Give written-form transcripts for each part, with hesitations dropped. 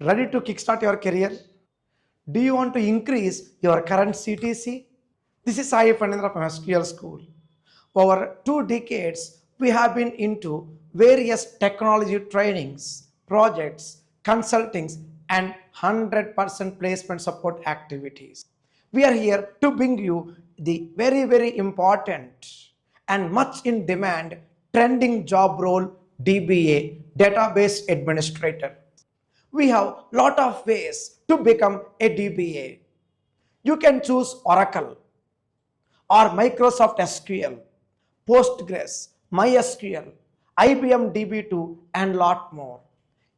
Ready to kickstart your career? Do you want to increase your current CTC? This is Sai Pandindra from SQL School. Over 2 decades, we have been into various technology trainings, projects, consultings, and 100% placement support activities. We are here to bring you the very important and much in demand trending job role DBA Database Administrator. We have lot of ways to become a DBA. You can choose Oracle or Microsoft SQL, Postgres, MySQL, IBM DB2 and lot more.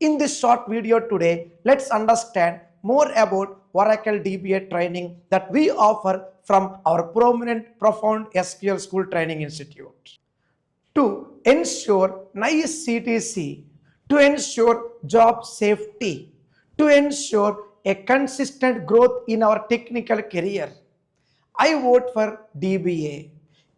In this short video today, let's understand more about Oracle DBA training that we offer from our profound SQL School Training Institute. To ensure nice CTC, to ensure job safety, to ensure a consistent growth in our technical career, I vote for DBA.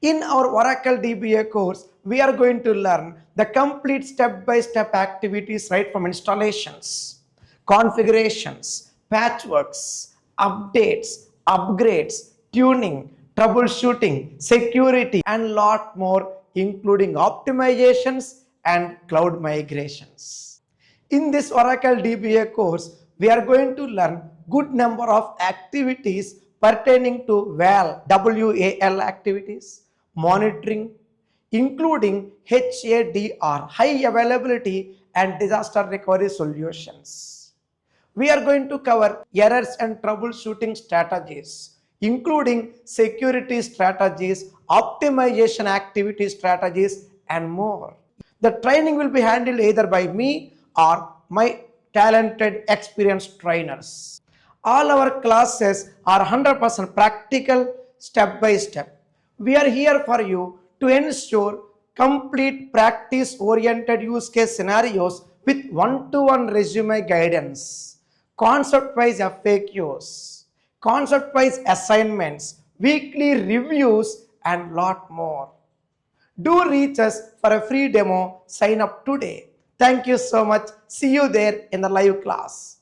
In our Oracle DBA course, we are going to learn the complete step-by-step activities right from installations, configurations, patchworks, updates, upgrades, tuning, troubleshooting, security, and lot more, including optimizations and cloud migrations. In this Oracle DBA course, we are going to learn good number of activities pertaining to WAL activities, monitoring, including HADR, high availability and disaster recovery solutions. We are going to cover errors and troubleshooting strategies, including security strategies, optimization activity strategies, and more. The training will be handled either by me or my talented, experienced trainers. All our classes are 100% practical, step by step. We are here for you to ensure complete practice-oriented use case scenarios with one-to-one resume guidance, concept-wise FAQs, concept-wise assignments, weekly reviews, and lot more. Do reach us for a free demo. Sign up today. Thank you so much. See you there in the live class.